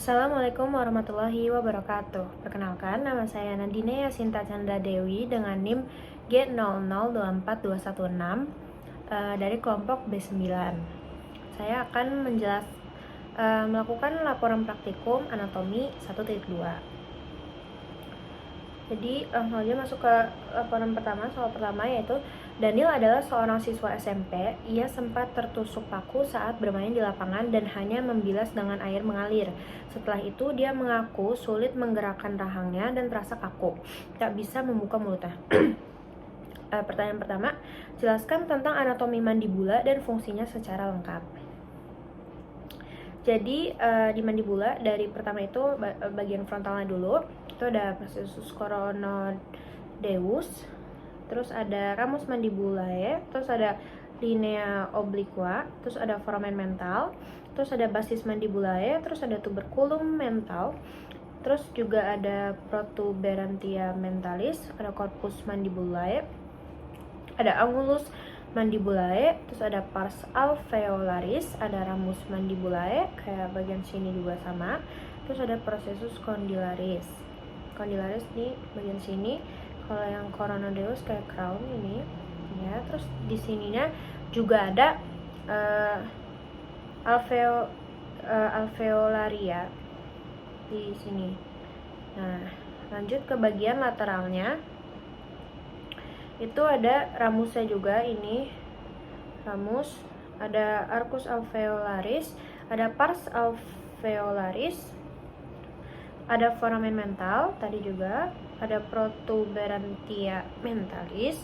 Assalamualaikum warahmatullahi wabarakatuh. Perkenalkan, nama saya Nadine Yasinta Chandra Dewi dengan NIM G0024216 dari kelompok B9. Saya akan melakukan laporan praktikum anatomi 1.2. Jadi langsung aja masuk ke laporan pertama. Soal pertama yaitu Daniel adalah seorang siswa SMP. Ia sempat tertusuk paku saat bermain di lapangan dan hanya membilas dengan air mengalir. Setelah itu dia mengaku sulit menggerakkan rahangnya dan terasa kaku, tak bisa membuka mulutnya. Pertanyaan pertama, jelaskan tentang anatomi mandibula dan fungsinya secara lengkap. Jadi di mandibula dari pertama itu bagian frontalnya dulu, itu ada processus coronodeus, terus ada ramus mandibulae, terus ada linea obliqua, terus ada foramen mental, terus ada basis mandibulae, terus ada tuberculum mental, terus juga ada protuberantia mentalis, ada corpus mandibulae, ada angulus mandibulae, terus ada pars alveolaris, ada ramus mandibulae, kayak bagian sini juga sama, terus ada processus condylaris. Condylaris di bagian sini, kalau yang coronodeus kayak crown ini, ya. Terus di sininya juga ada alveolaria di sini. Nah, lanjut ke bagian lateralnya. Itu ada ramusnya juga, ini ramus, ada arcus alveolaris, ada pars alveolaris, ada foramen mental tadi juga, ada protuberantia mentalis,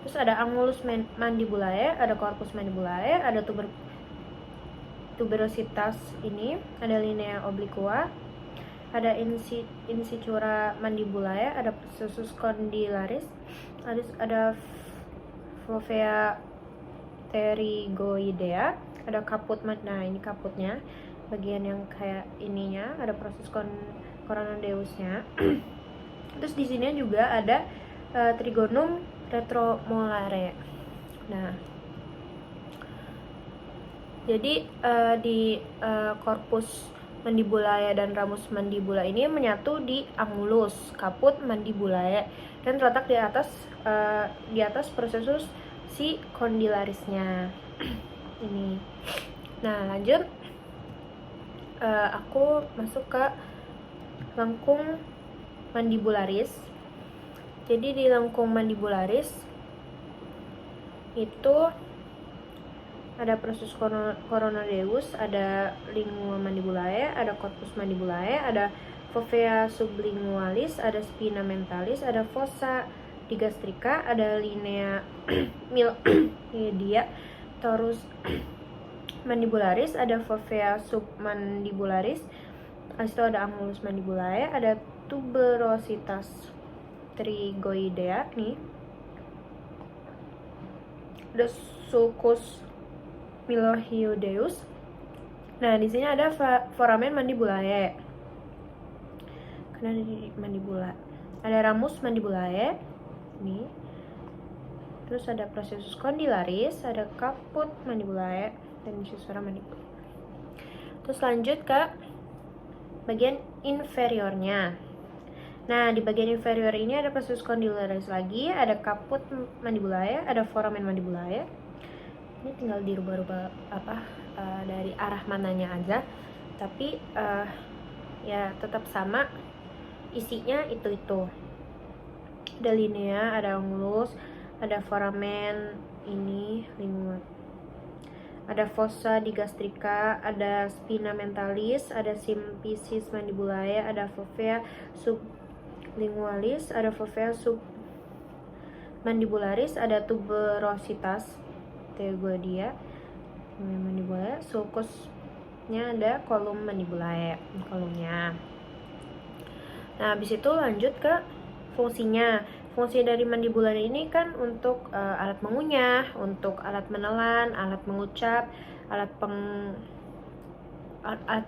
terus ada angulus mandibulae, ada corpus mandibulae, ada tuberositas ini, ada linea obliqua, ada insicura mandibulae, ada processus condylaris, ada fovea pterygoidea, ada kaput. Nah, ini kaputnya, bagian yang kayak ininya, ada proses coronodeusnya. Terus di sini juga ada trigonum retromolare. Nah, jadi di corpus mandibulae dan ramus mandibula ini menyatu di angulus kaput mandibulae dan terletak di atas processus si condylarisnya ini. Nah, lanjut, aku masuk ke lengkung mandibularis. Jadi di lengkung mandibularis itu ada proses coronodeus, ada lingua mandibulae, ada corpus mandibulae, ada fovea sublingualis, ada spina mentalis, ada fossa digastrica, ada linea media torus mandibularis, ada fovea submandibularis, itu ada angulus mandibulae, ada tuberositas pterygoidea nih, ada sulcus milohyoideus. Nah, di sini ada foramen mandibulae karena di mandibula, ada ramus mandibulae nih, terus ada processus condylaris, ada kaput mandibulae dan incisura mandibula. Terus lanjut ke bagian inferiornya. Nah, di bagian inferior ini ada processus condylaris lagi, ada kaput mandibulae, ada foramen mandibulae. Ini tinggal dirubah-rubah dari arah mananya aja, tapi ya tetap sama isinya itu. Ada linea, ada angulus, ada foramen ini, lingua, ada fossa digastrica, ada spina mentalis, ada symphysis mandibulae, ada fovea sublingualis, ada fovea submandibularis, ada tuberositas pterygoidea mandibulae, sulcusnya ada kolum mandibulae, kolumnya. Nah, habis itu lanjut ke fungsinya. Fungsi dari mandibula ini kan untuk alat mengunyah, untuk alat menelan, alat mengucap, alat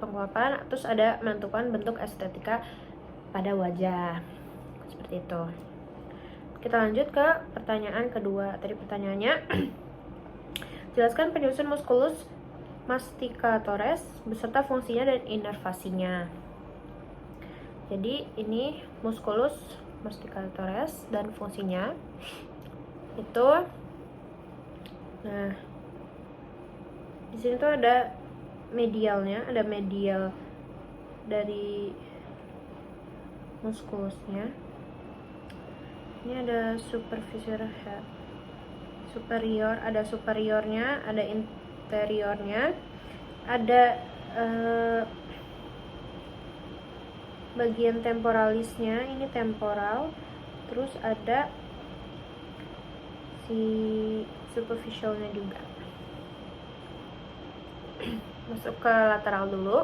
pengungkapan, terus ada menentukan bentuk estetika pada wajah, seperti itu. Kita lanjut ke pertanyaan kedua. Tadi pertanyaannya jelaskan penyusun musculus masticatoris beserta fungsinya dan inervasinya. Jadi ini musculus masticatoris dan fungsinya itu, nah di sini tuh ada medialnya, ada medial dari muskulusnya. Ini ada superior, ada superiornya, ada interiornya, ada bagian temporalisnya, ini temporal, terus ada si superficialnya juga. Masuk ke lateral dulu.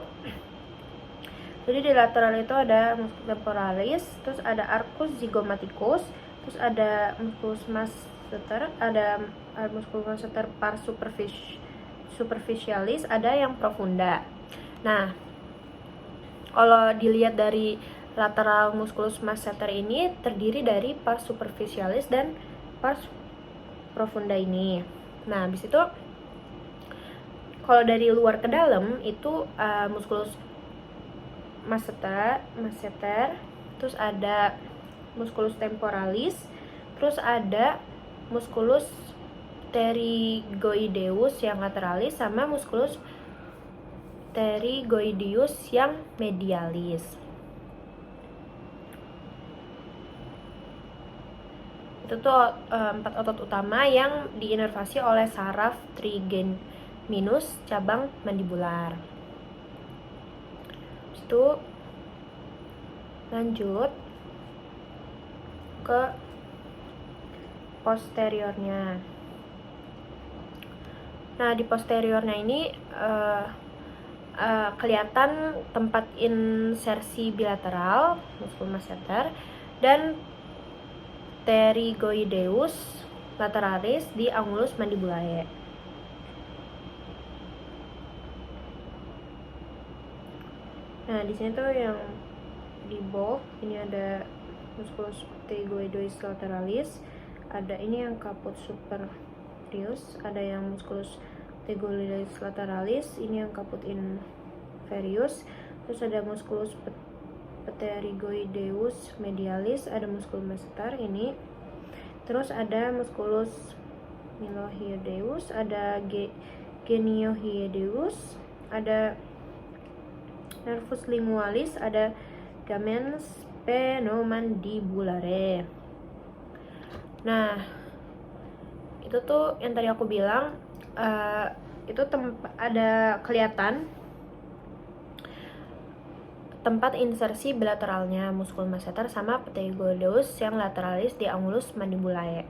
Jadi di lateral itu ada musculus temporalis, terus ada arcus zygomaticus, terus ada musculus masseter, ada musculus masseter pars superficialis, ada yang profunda. Nah, kalau dilihat dari lateral musculus masseter ini terdiri dari pars superficialis dan pars profunda ini. Nah, habis itu kalau dari luar ke dalam itu musculus masseter, terus ada musculus temporalis, terus ada musculus pterygoideus yang lateralis, sama musculus pterygoideus yang medialis. Itu tuh 4 otot utama yang diinervasi oleh saraf trigeminus cabang mandibular. Itu lanjut ke posteriornya. Nah, di posteriornya ini kelihatan tempat insersi bilateral musculus masseter dan pterygoideus lateralis di angulus mandibulae. Nah, di sini tuh yang di bold ini ada musculus pterygoideus lateralis, ada ini yang caput superius, ada yang musculus pterygoideus lateralis, ini yang caput inferius, terus ada musculus pterygoideus medialis, ada musculus masseter ini, terus ada musculus mylohyoideus, ada geniohyoideus, ada nervus lingualis, ada gamen sphenomandibularé. Nah, itu tuh yang tadi aku bilang itu ada kelihatan tempat insersi bilateralnya musculus masseter sama pterygoideus yang lateralis di angulus mandibulae.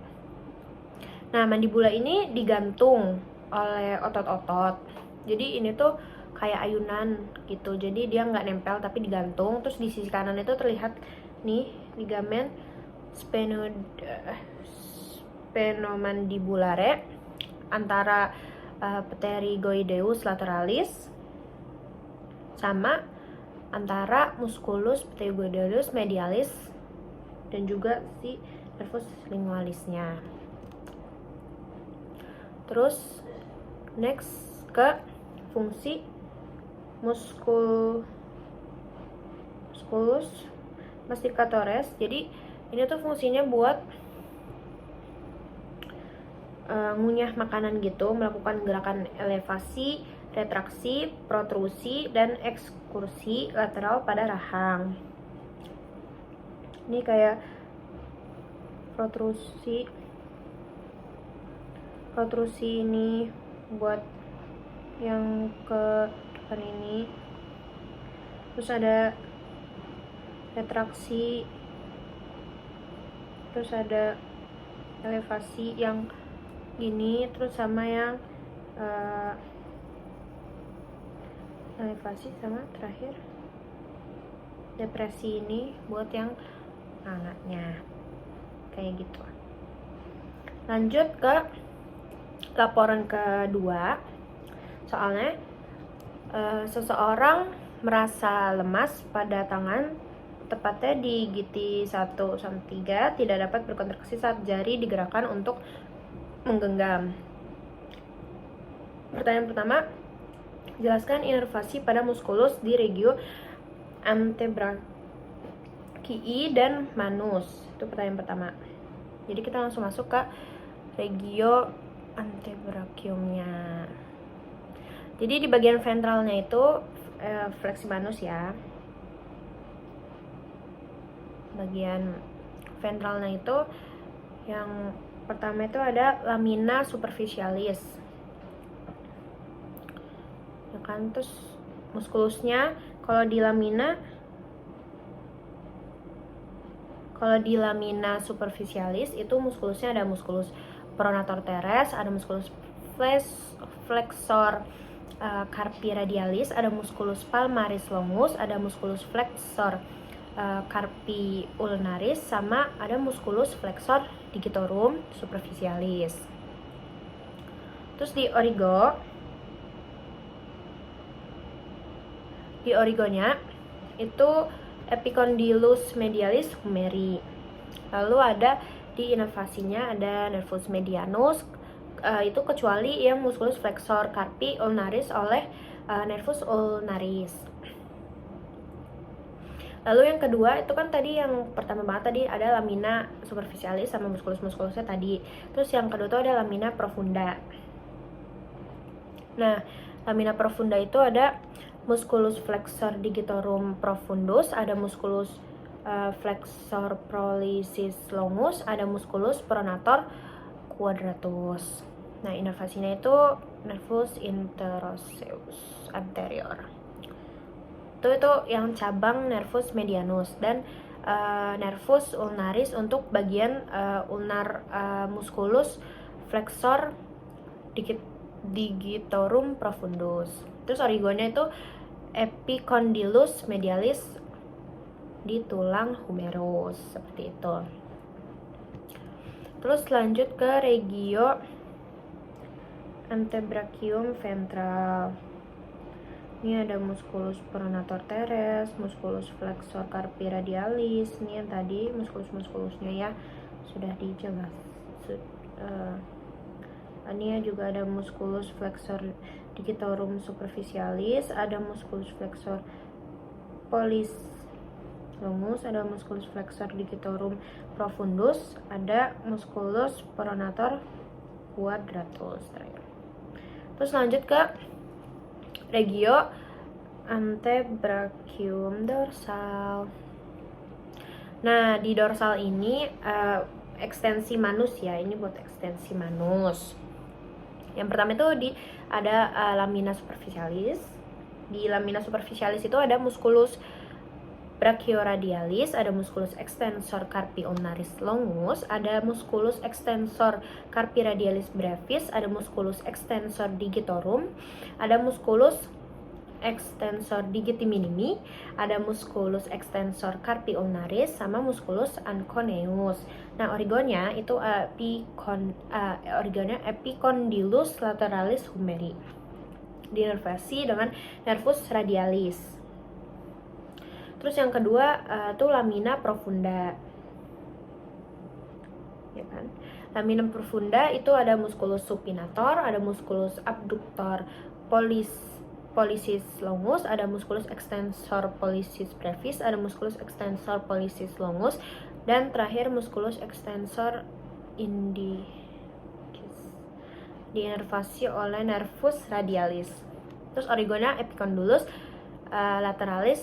Nah, mandibula ini digantung oleh otot-otot. Jadi ini tuh kayak ayunan gitu. Jadi dia nggak nempel tapi digantung. Terus di sisi kanan itu terlihat nih ligamen sphenomandibularé antara pterygoideus lateralis sama antara musculus pterygoideus medialis dan juga si nervus lingualisnya. Terus next ke fungsi musculus masticatoris. Jadi ini tuh fungsinya buat ngunyah makanan gitu, melakukan gerakan elevasi, retraksi, protrusi, dan ekskursi lateral pada rahang. Ini kayak protrusi ini buat yang ke depan ini. Terus ada retraksi, terus ada elevasi yang gini, terus sama yang elevasi, sama terakhir depresi ini buat yang hangatnya kayak gitu. Lanjut ke laporan kedua. Soalnya seseorang merasa lemas pada tangan, tepatnya di giti 1-3, tidak dapat berkontraksi saat jari digerakkan untuk menggenggam. Pertanyaan pertama, jelaskan inervasi pada musculus di regio brachii, dan manus. Itu pertanyaan pertama. Jadi kita langsung masuk ke regio antebrachiumnya. Jadi di bagian ventralnya itu fleximanus ya. Bagian ventralnya itu yang pertama itu ada lamina superficialis. Ya kan, terus muskulusnya kalau di lamina superficialis itu muskulusnya ada muskulus pronator teres, ada muskulus flexor carpi radialis, ada muskulus palmaris longus, ada muskulus flexor carpi ulnaris, sama ada muskulus flexor digitorum superficialis. Terus di origonya itu epicondylus medialis humeri. Lalu ada di inervasinya ada nervus medianus, itu kecuali yang muskulus flexor carpi ulnaris oleh nervus ulnaris. Lalu yang kedua itu kan tadi yang pertama banget tadi ada lamina superficialis sama muskulus-muskulusnya tadi. Terus yang kedua itu ada lamina profunda. Nah, lamina profunda itu ada musculus flexor digitorum profundus, ada musculus flexor pollicis longus, ada musculus pronator quadratus. Nah, inervasinya itu nervus interosseus anterior. Itu yang cabang nervus medianus, dan nervus ulnaris untuk bagian ulnar musculus flexor digitorum profundus. Terus origonnya itu epicondylus medialis di tulang humerus, seperti itu. Terus lanjut ke regio antebrachium ventral. Ini ada musculus pronator teres, musculus flexor carpi radialis. Ini yang tadi muskulus-muskulusnya ya sudah dijelas. Ini juga ada musculus flexor digitorum superficialis, ada musculus flexor pollicis longus, ada musculus flexor digitorum profundus, ada musculus pronator quadratus. Terus lanjut ke regio antebrachium dorsal. Nah, di dorsal ini ekstensi manus ya, ini buat ekstensi manus. Yang pertama itu ada lamina superficialis. Di lamina superficialis itu ada musculus brachioradialis, ada musculus extensor carpi ulnaris longus, ada musculus extensor carpi radialis brevis, ada musculus extensor digitorum, ada musculus extensor digiti minimi, ada musculus extensor carpi ulnaris, sama musculus anconeus. Nah, origonnya itu epicondylus lateralis humeri, diinervasi dengan nervus radialis. Terus yang kedua itu lamina profunda, ya kan? Lamina profunda itu ada musculus supinator, ada musculus abductor pollicis longus, ada musculus extensor pollicis brevis, ada musculus extensor pollicis longus, dan terakhir musculus extensor indicis, diinervasi oleh nervus radialis. Terus origonnya epicondylus lateralis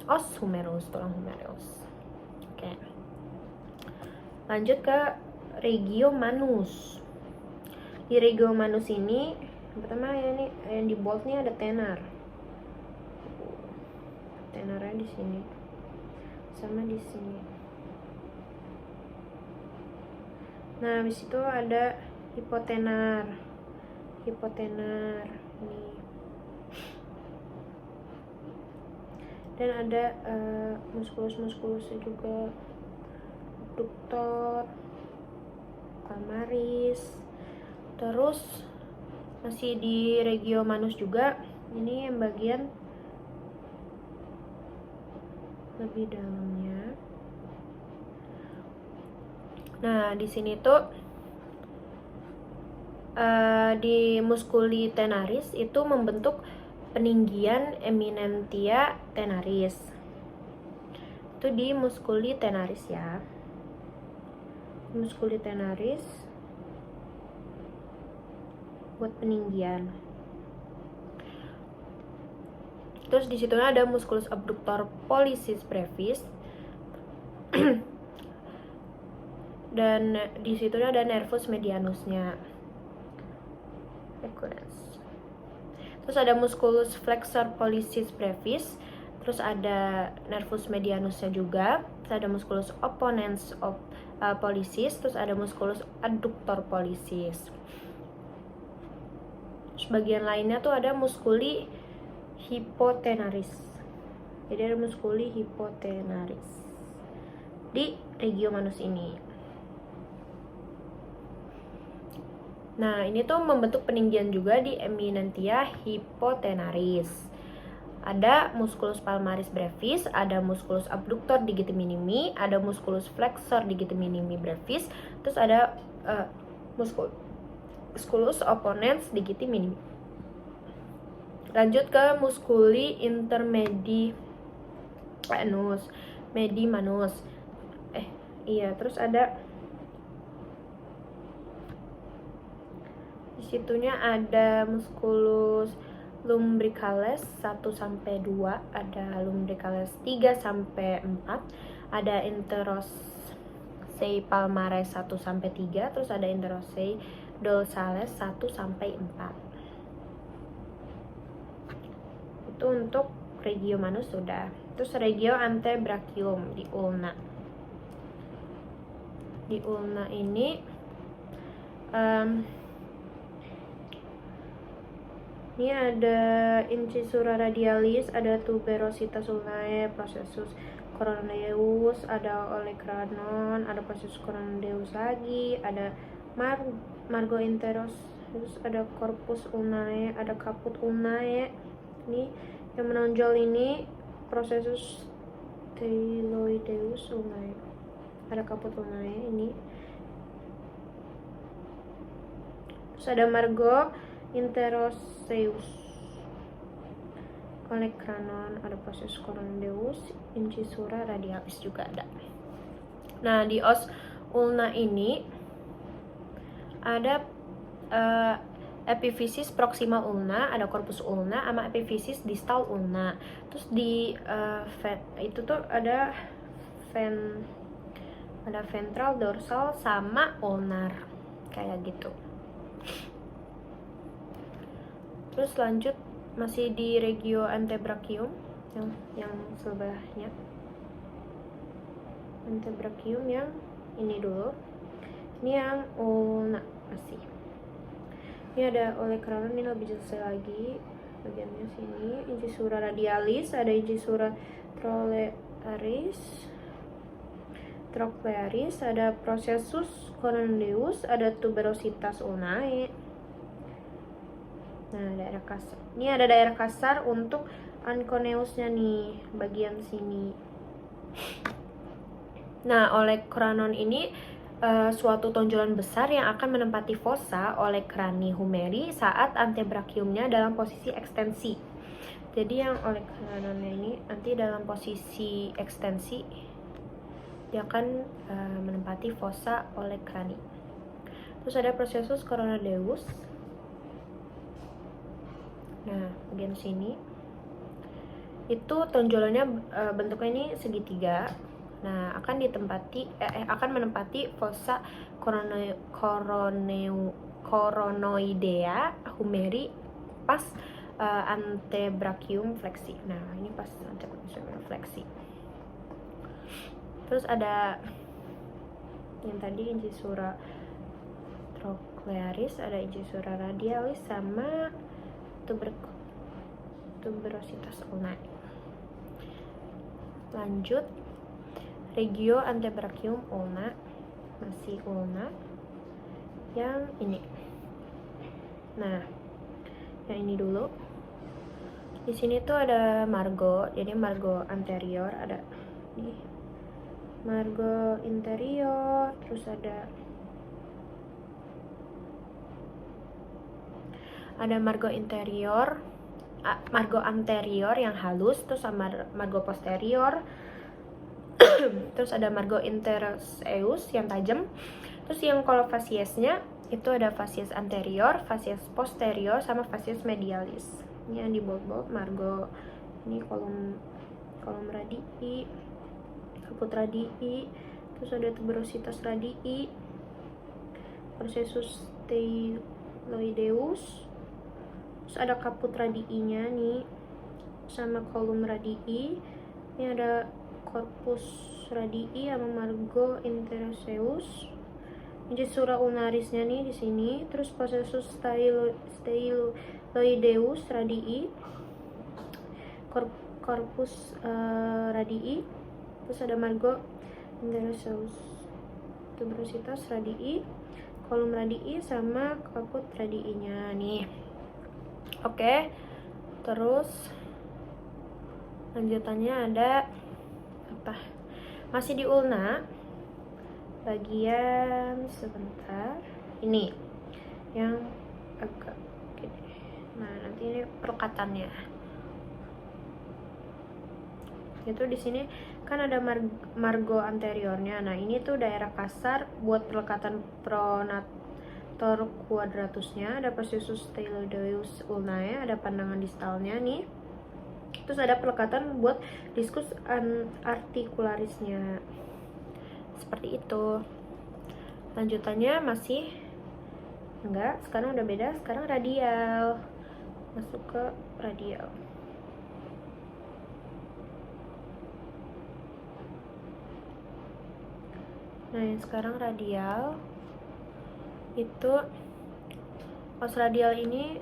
os humerus, tulang humerus. Oke. Lanjut ke regio manus. Di regio manus ini pertama ya, ini yang di bold nih ada tenar. Tenarnya di sini. Sama di sini. Nah, habis itu ada hipotenar. Nih. Dan ada muskulus-muskulusnya juga, abductor, palmaris. Terus masih di regio manus juga, ini yang bagian lebih dalamnya. Nah, di sini tuh di musculi tenaris itu membentuk peninggian eminentia tenaris. Itu di musculi tenaris ya. Musculi tenaris buat peninggian. Terus di situ ada musculus abductor pollicis brevis. Dan di situ ada nervus medianusnya. Terus ada musculus flexor pollicis brevis. Terus ada nervus medianusnya juga. Terus ada musculus opponens pollicis. Terus ada musculus adductor pollicis. Terus bagian lainnya tuh ada musculi hypotenaris. Jadi ada musculi hypotenaris di regio manus ini. Nah, ini tuh membentuk peninggian juga di eminentia hypotenaris. Ada musculus palmaris brevis, ada musculus abductor digiti minimi, ada musculus flexor digiti minimi brevis, terus ada musculus opponens digiti minimi. Lanjut ke musculi intermedianus, medimanus. Terus ada di situnya ada musculus lumbricalis 1 sampai 2, ada lumbricalis 3 sampai 4, ada interossei palmaris 1 sampai 3, terus ada interossei dorsales 1 sampai 4. Itu untuk regio manus sudah. Terus regio antebrachium di ulna. Di ulna ini ini ada incisura radialis, ada tuberositas ulnae, processus coronadeus, ada olecranon, ada processus coronadeus lagi, ada margo interos, terus ada corpus ulnae, ada caput ulnae. Ini yang menonjol ini processus tyloideus ulnae, ada caput ulnae ini. Terus ada margo interosseus, olecranon, ada proses coronadeus, incisura radialis juga ada. Nah, di os ulna ini ada epifisis proximal ulna, ada corpus ulna, sama epifisis distal ulna. Terus di itu tuh ada ventral, dorsal, sama ulnar kayak gitu. Terus lanjut masih di regio antebrachium yang sebelahnya. Antebrachium yang ini dulu. Ini yang ulna masih. Ini ada olecranon, ini lebih jelas lagi bagiannya sini. Incisura radialis, ada incisura trochlearis, ada processus coronadeus, ada tuberositas ulnae. Nah, daerah kasar. Ini ada daerah kasar untuk anconeusnya nih, bagian sini. Nah, olecranon ini suatu tonjolan besar yang akan menempati fossa olecrani humeri saat antebrachiumnya dalam posisi ekstensi. Jadi yang olecranonnya ini nanti dalam posisi ekstensi, dia akan menempati fossa olecrani. Terus ada processus coronadeus. Nah, bagian sini itu tonjolannya bentuknya ini segitiga. Nah, akan menempati fossa coronoidea humeri pas antebrachium flexi. Nah, ini pas antebrachium flexi. Terus ada yang tadi incisura trochlearis, ada incisura radialis, sama tuberositas ulnae. Lanjut regio antebrachium ulna, masih ulna yang ini. Nah, yang ini dulu. Di sini tuh ada margo, jadi margo anterior, ada nih margo interior, terus ada margo interior, margo anterior yang halus, terus sama margo posterior, Terus ada margo interoseus yang tajam. Terus yang kalau fasiesnya itu ada fasies anterior, fasies posterior, sama fasies medialis. Ini yang di bold margo. Ini kolom radii, kaput radii. Terus ada tuberositas radii, processus styloideus. Terus ada kaput radiinya nih, sama kolom radii. Ini ada corpus radii sama margo interoseus. Ini sura ulnarisnya nih di sini. Terus processus styloideus radii, corpus radii. Terus ada margo interoseus, tuberositas radii, kolom radii, sama kaput radiinya nih. Oke, terus lanjutannya ada apa? Masih di ulna, bagian sebentar ini yang agak gini. Nah, nanti ini pelekatannya. Itu di sini kan ada margo anteriornya. Nah, ini tuh daerah kasar buat pelekatan pronator quadratusnya. Ada processus styloideus ulnae, ada pandangan distalnya nih. Terus ada pelekatan buat diskus articularisnya. Seperti itu. Lanjutannya masih enggak, sekarang udah beda, sekarang radial. Masuk ke radial. Nah, yang sekarang radial itu os radial ini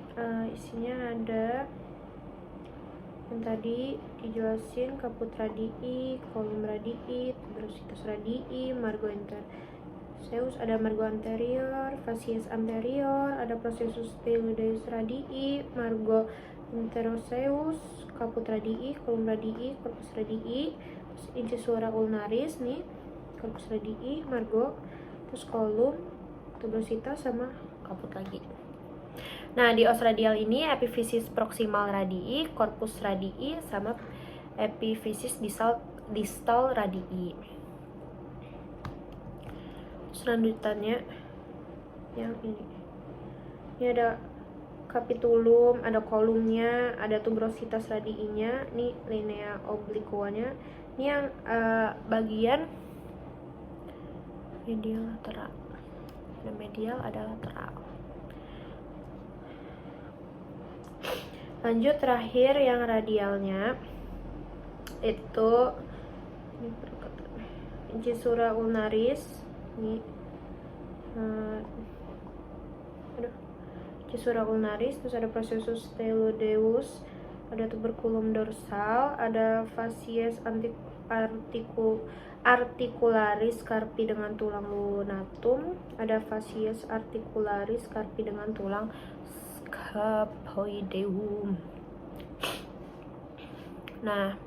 isinya ada yang tadi dijelasin, kaput radii, kolom radii, tuberositas radii, margo interoseus, ada margo anterior, fasies anterior, ada processus styloideus radii, margo interoseus, kaput radii, kolom radii, corpus radii, terus incisura ulnaris nih, corpus radii, margo, terus kolom, tuberositas, sama kaput lagi. Nah, di os radial ini epifisis proksimal radii, corpus radii, sama epifisis distal radii. Selanjutnya yang ini. Ini ada capitulum, ada kolumnya, ada tuberositas radiinya, nih linea obliquanya. Ini yang bagian medial lateral. Ada medial, ada lateral. Lanjut terakhir yang radialnya itu ini incisura ulnaris. Ini incisura ulnaris, terus ada processus styloideus, ada tuberculum dorsal, ada fasies articularis carpi dengan tulang lunatum, ada fasies articularis carpi dengan tulang scaphoideum. Nah,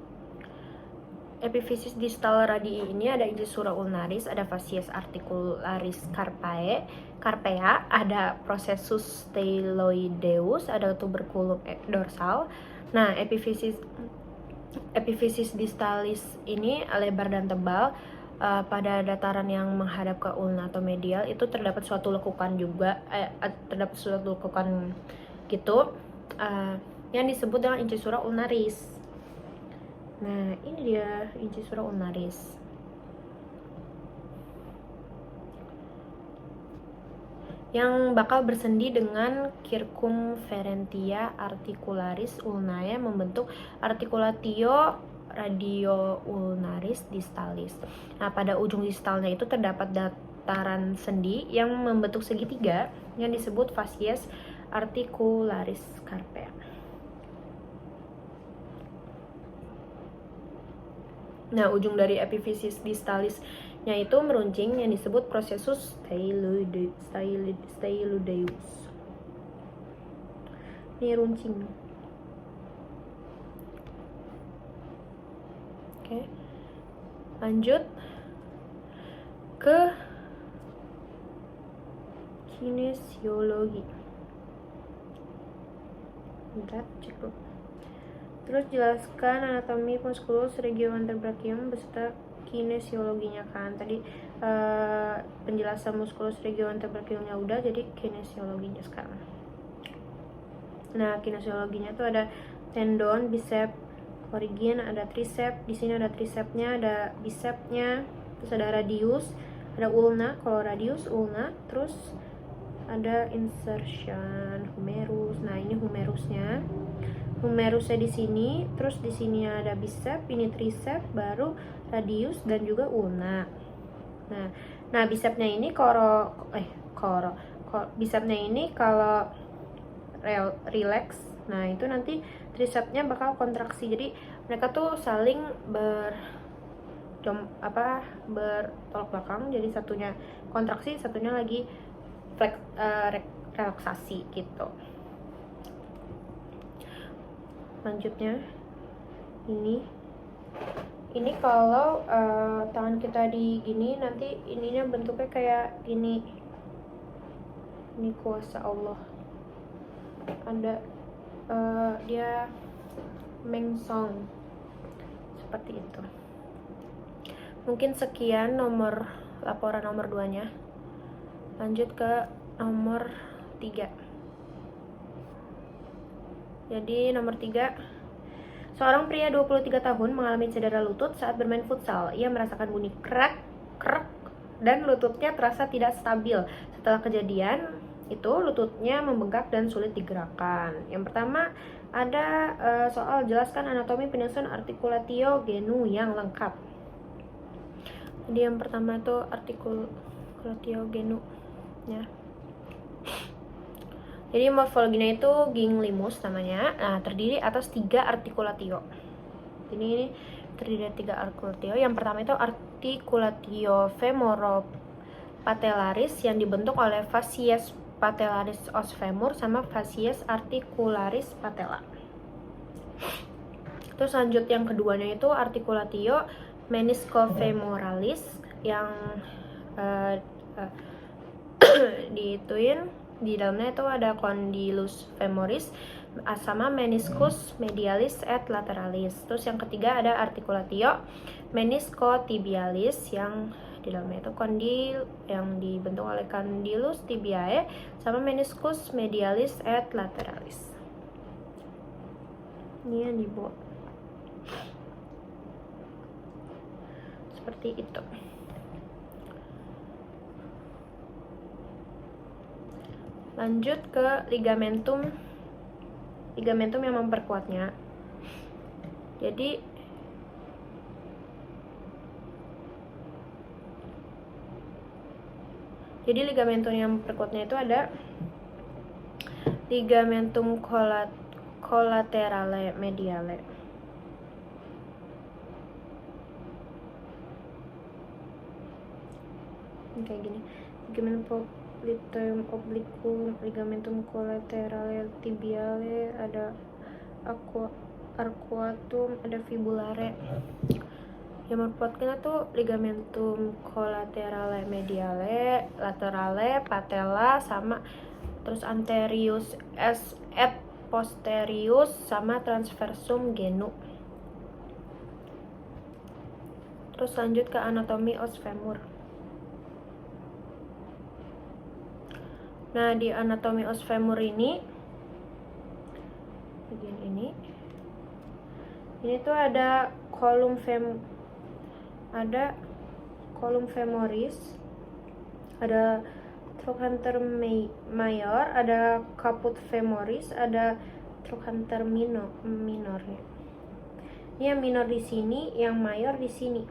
epifisis distal radii ini ada incisura ulnaris, ada fasies articularis carpea, ada processus styloideus, ada tuberculum dorsal. Nah, epifisis distalis ini lebar dan tebal. Pada dataran yang menghadap ke ulna atau medial itu terdapat suatu lekukan juga, gitu, yang disebut dengan incisura ulnaris. Nah, ini dia incisura ulnaris. Yang bakal bersendi dengan circumferentia articularis ulnae membentuk articulatio radioulnaris distalis. Nah, pada ujung distalnya itu terdapat dataran sendi yang membentuk segitiga yang disebut fasies articularis carpea. Nah, ujung dari epifisis distalisnya itu meruncing yang disebut processus styloideus. Ini runcing. Oke. Lanjut ke kinesiologi. Bentar, cek dulu. Terus jelaskan anatomi musculus regio antebrachium beserta kinesiologinya kan. Tadi penjelasan musculus regioanterobrachialnya udah, jadi kinesiologinya sekarang. Nah, kinesiologinya tuh ada tendon, bicep, origin, ada tricep. Di sini ada tricepnya, ada bicepnya, terus ada radius, ada ulna. Kalau radius, ulna, terus ada insertion, humerus. Nah, ini humerusnya. Humerusnya di sini, terus di sini ada bicep, ini tricep, baru radius dan juga ulna. Nah, bicepnya ini bicepnya ini kalau relax, nah itu nanti tricepnya bakal kontraksi. Jadi mereka tuh saling bertolak belakang. Jadi satunya kontraksi, satunya lagi relaksasi gitu. Lanjutnya ini kalau tangan kita di gini, nanti ininya bentuknya kayak gini. Ini kuasa Allah. Ada dia mengsong seperti itu. Mungkin sekian laporan nomor 2 nya. Lanjut ke nomor 3. Jadi nomor 3, seorang pria 23 tahun mengalami cedera lutut saat bermain futsal. Ia merasakan bunyi krek dan lututnya terasa tidak stabil. Setelah kejadian itu, lututnya membengkak dan sulit digerakkan. Yang pertama ada soal jelaskan anatomi penyusun articulatio genu yang lengkap. Jadi yang pertama itu articulatio genu ya. Jadi morfologinya itu ginglimus namanya. Nah, terdiri atas 3 articulatio. Ini terdiri dari 3 articulatio. Yang pertama itu articulatio femoropatellaris yang dibentuk oleh facies patellaris os femur sama facies articularis patella. Terus lanjut yang keduanya itu articulatio meniscofemoralis yang di dalamnya itu ada condylus femoris sama meniscus medialis et lateralis. Terus yang ketiga ada articulatio meniscotibialis yang di dalamnya itu kondil yang dibentuk oleh condylus tibiae sama meniscus medialis et lateralis. Ini yang dibuat seperti itu. Lanjut ke ligamentum yang memperkuatnya. Jadi ligamentum yang memperkuatnya itu ada ligamentum collaterale mediale. Kayak gini. Ligamentum popliteum obliquum, ligamentum collaterale tibiale, ada arcuatum, ada fibulare. Yang memperkuatkan itu ligamentum collaterale mediale, laterale, patella, sama terus anterius et posterius sama transversum genu. Terus lanjut ke anatomi os femur. Nah, di anatomi os femur ini bagian ini tuh ada column femoris, ada trochanter mayor, ada caput femoris, ada trochanter minornya. Ini yang minor di sini, yang mayor di sini.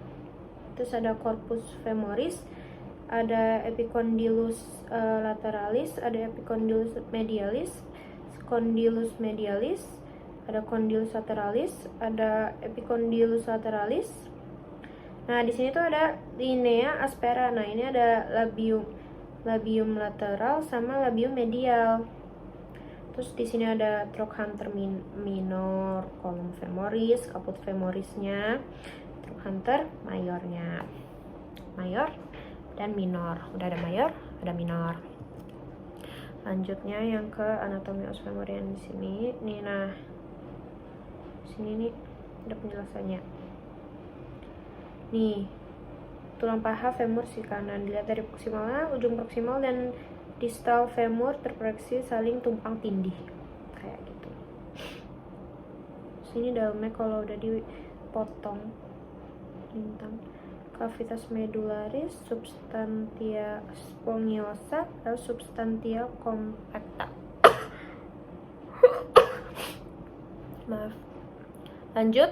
Terus ada corpus femoris, ada epicondylus lateralis, ada epicondylus medialis, ada condylus lateralis, ada epicondylus lateralis. Nah, di sini tuh ada linea aspera. Nah, ini ada labium lateral sama labium medial. Terus di sini ada trochanter minor, column femoris, caput femorisnya, trochanter mayornya. Mayor dan minor. Udah ada mayor, ada minor. Lanjutnya yang ke anatomi os femur yang di sini. Nih, nah. Sini nih ada penjelasannya. Nih, tulang paha femur sisi kanan. Dilihat dari proksimalnya, ujung proksimal dan distal femur terproyeksi saling tumpang tindih. Kayak gitu. Sini dalamnya kalau udah dipotong lintang. Cavitas medullaris, substantia spongiosa, atau substantia compacta. Maaf. Lanjut.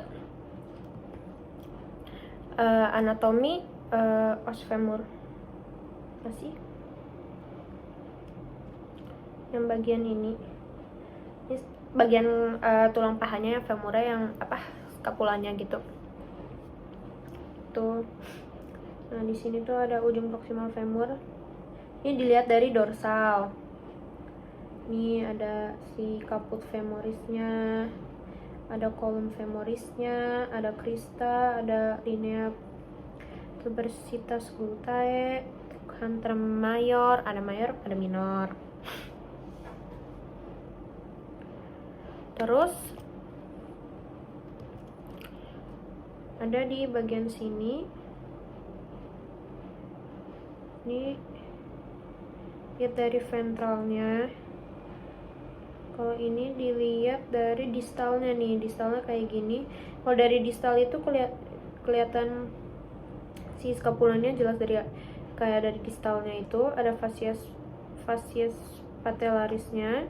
Anatomi os femur. Masih. Yang bagian ini bagian tulang pahanya, femurnya yang skapulanya gitu. Tuh. Nah, di sini tuh ada ujung proksimal femur. Ini dilihat dari dorsal. Ini ada si caput femorisnya, ada column femorisnya, ada crista, ada linea tuberositas glutae, antrum mayor, ada minor. Terus ada di bagian sini, ini lihat dari ventralnya. Kalau ini dilihat dari distalnya nih, distalnya kayak gini. Kalau dari distal itu kelihatan si skapulanya jelas dari kayak dari distalnya itu ada fascias patellarisnya,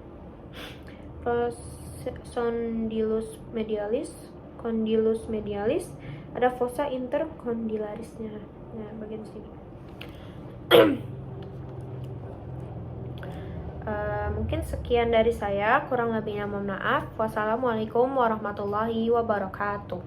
condylus medialis, ada fossa intercondylarisnya. Nah, bagian sini. Mungkin sekian dari saya, kurang lebihnya mohon maaf. Wassalamualaikum warahmatullahi wabarakatuh.